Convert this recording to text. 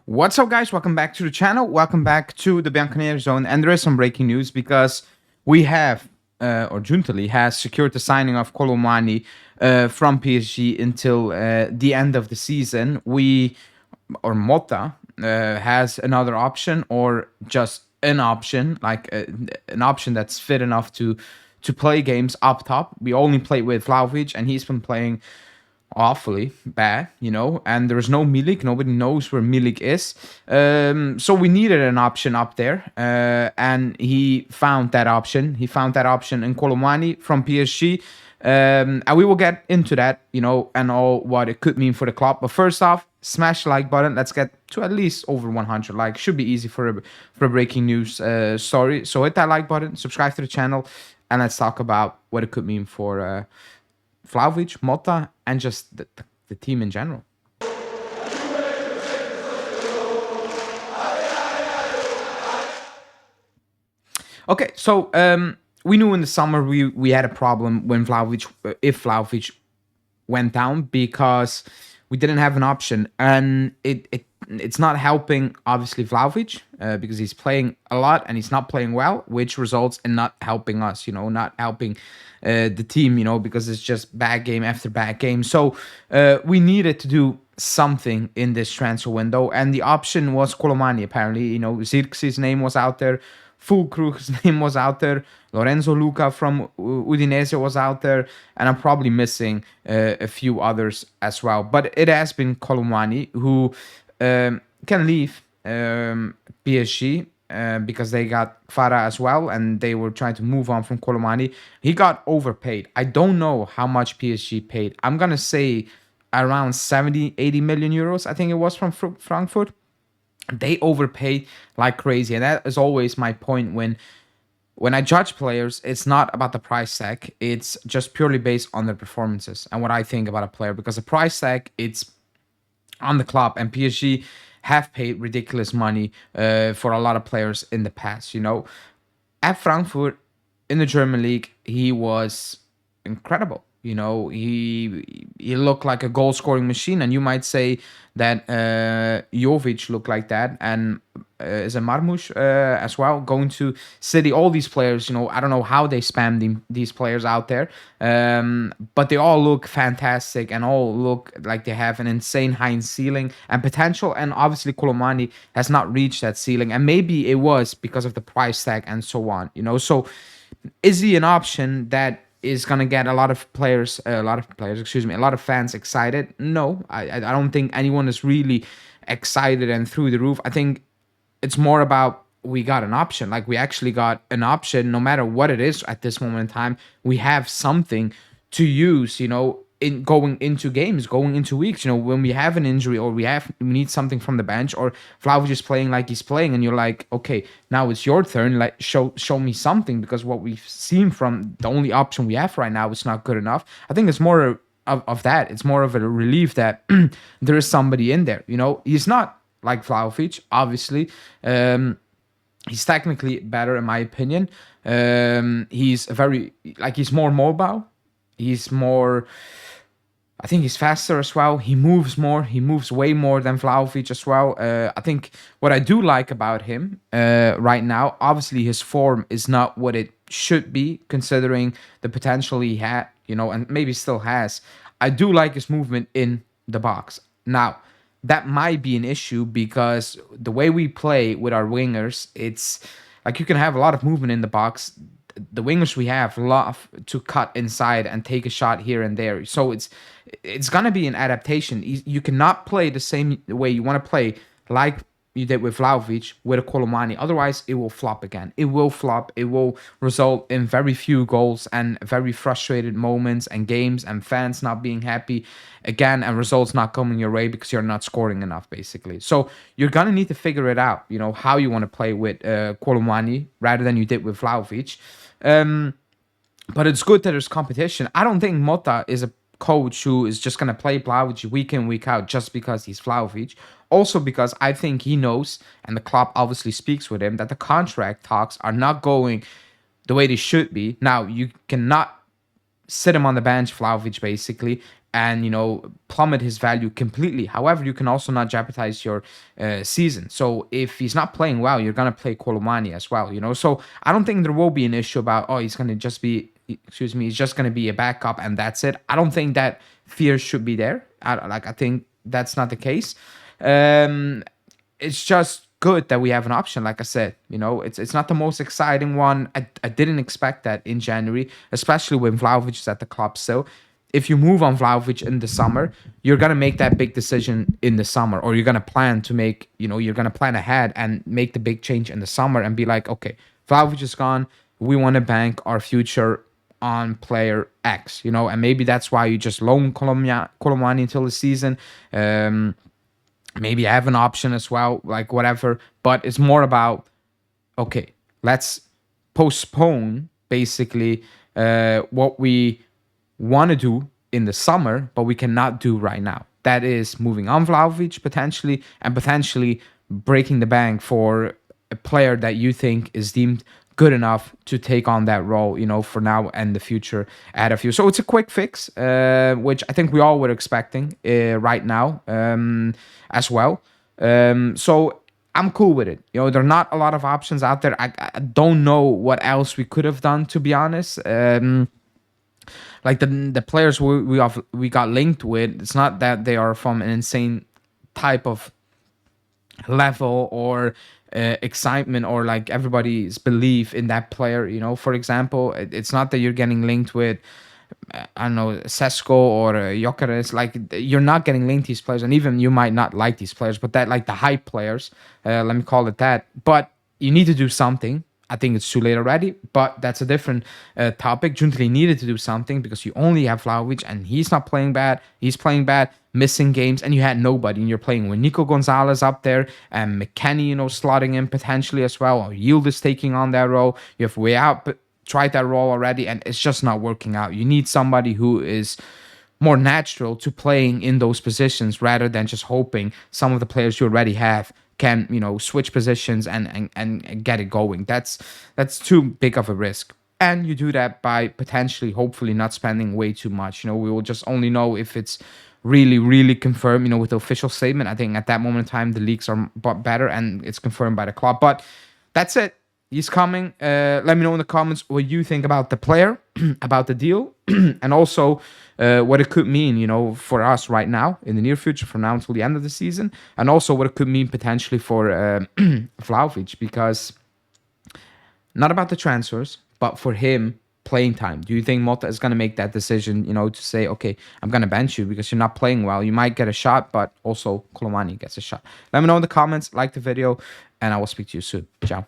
What's up, guys? Welcome back to the channel. Welcome back to the Bianconeri zone. And there is some breaking news because we have, or Giuntoli has secured the signing of Kolo Muani from PSG until the end of the season. Mota has another option, or just an option, like an option that's fit enough to play games up top. We only played with Vlahovic, and he's been playing awfully bad, and there's no Milik. Nobody knows where Milik is. So we needed an option up there, and he found that option. He found that option in Kolo Muani from PSG. And we will get into that, and all what it could mean for the club. But first off, smash the like button. Let's get to at least over 100 likes. Should be easy for a breaking news story. So hit that like button, subscribe to the channel, and let's talk about what it could mean for Vlahovic, Mota, and just the team in general. Okay, so we knew in the summer we had a problem when if Vlahovic went down, because we didn't have an option, and it's not helping obviously Vlahovic because he's playing a lot and he's not playing well, which results in not helping us, not helping the team, because it's just bad game after bad game. So we needed to do something in this transfer window, and the option was Kolo Muani. Apparently, Zirkzee's name was out there, Fulkrug's name was out there, Lorenzo Luca from Udinese was out there, and I'm probably missing a few others as well. But it has been Kolo Muani, who can leave PSG because they got Farah as well, and they were trying to move on from Kolo Muani. He got overpaid. I don't know how much PSG paid. I'm going to say around 70, 80 million euros, I think it was, from Frankfurt. They overpaid like crazy, and that is always my point when I judge players. It's not about the price tag. It's just purely based on their performances and what I think about a player, because the price tag, it's on the club, and PSG have paid ridiculous money for a lot of players in the past. At Frankfurt in the German league, he was incredible. He looked like a goal scoring machine, and you might say that Jovic looked like that, and is a Marmoush as well, going to City. All these players, I don't know how they spam these players out there, but they all look fantastic and all look like they have an insane high ceiling and potential. And obviously Kolo Muani has not reached that ceiling, and maybe it was because of the price tag and so on. So is he an option that is going to get a lot of fans excited? No, I don't think anyone is really excited and through the roof. I think it's more about we got an option. Like, we actually got an option. No matter what it is at this moment in time, we have something to use, in going into games, going into weeks, when we have an injury, or we need something from the bench, or Vlahovic is playing like he's playing, and you're like, okay, now it's your turn. Like, show me something, because what we've seen from the only option we have right now is not good enough. I think it's more of that. It's more of a relief that there is somebody in there. He's not like Vlahovic, obviously. He's technically better, in my opinion. He's more mobile. I think he's faster as well. He moves more. He moves way more than Vlahovic as well. I think what I do like about him right now, obviously his form is not what it should be, considering the potential he had, and maybe still has. I do like his movement in the box. Now, that might be an issue, because the way we play with our wingers, it's like you can have a lot of movement in the box. The wingers we have love to cut inside and take a shot here and there. So it's gonna be an adaptation. You cannot play the same way you want to play, like you did with Vlahovic, with a Kolo Muani. Otherwise, it will flop again. It will flop. It will result in very few goals and very frustrated moments and games, and fans not being happy again, and results not coming your way because you're not scoring enough, basically. So you're gonna need to figure it out, how you want to play with Kolo Muani rather than you did with Vlahovic. But it's good that there's competition. I don't think Mota is a coach who is just going to play Vlahovic week in, week out just because he's Vlahovic. Also because I think he knows, and the club obviously speaks with him, that the contract talks are not going the way they should be. Now, you cannot sit him on the bench, Vlahovic, basically, and, plummet his value completely. However, you can also not jeopardize your season. So if he's not playing well, you're going to play Kolo Muani as well, So I don't think there will be an issue about, oh, he's going to just be, he's just going to be a backup and that's it. I don't think that fear should be there. I think that's not the case. It's just good that we have an option. Like I said, it's not the most exciting one. I didn't expect that in January, especially when Vlahovic is at the club still. If you move on Vlahovic in the summer, you're going to make that big decision in the summer, or you're going to plan to make, you're going to plan ahead and make the big change in the summer and be like, okay, Vlahovic is gone. We want to bank our future on player X, and maybe that's why you just loan Kolo Muani until the season. Maybe I have an option as well, like whatever. But it's more about, okay, let's postpone basically what we want to do in the summer, but we cannot do right now. That is moving on Vlahovic potentially, and potentially breaking the bank for a player that you think is deemed good enough to take on that role, for now and the future ahead of you. So it's a quick fix, which I think we all were expecting right now as well. So I'm cool with it. There are not a lot of options out there. I don't know what else we could have done, to be honest. Like the players we got linked with, it's not that they are from an insane type of level or excitement or like everybody's belief in that player. For example, it's not that you're getting linked with I don't know, Sesko or Gyökeres. Like, you're not getting linked to these players, and even you might not like these players, but that, like, the hype players, let me call it that. But you need to do something. I think it's too late already, but that's a different topic. Giuntoli needed to do something because you only have Vlahovic, and he's not playing bad. He's playing bad, missing games, and you had nobody. And you're playing with Nico Gonzalez up there, and McKennie, slotting in potentially as well. Or Yield is taking on that role. You have Way Out tried that role already, and it's just not working out. You need somebody who is more natural to playing in those positions rather than just hoping some of the players you already have can, switch positions and get it going. That's too big of a risk. And you do that by potentially, hopefully, not spending way too much. We will just only know if it's really, really confirmed, with the official statement. I think at that moment in time, the leaks are better and it's confirmed by the club. But that's it. He's coming. Let me know in the comments what you think about the player, about the deal, and also what it could mean, for us right now in the near future, from now until the end of the season, and also what it could mean potentially for Vlahovic, because not about the transfers, but for him playing time. Do you think Mota is going to make that decision, to say, okay, I'm going to bench you because you're not playing well. You might get a shot, but also Kolo Muani gets a shot. Let me know in the comments, like the video, and I will speak to you soon. Ciao.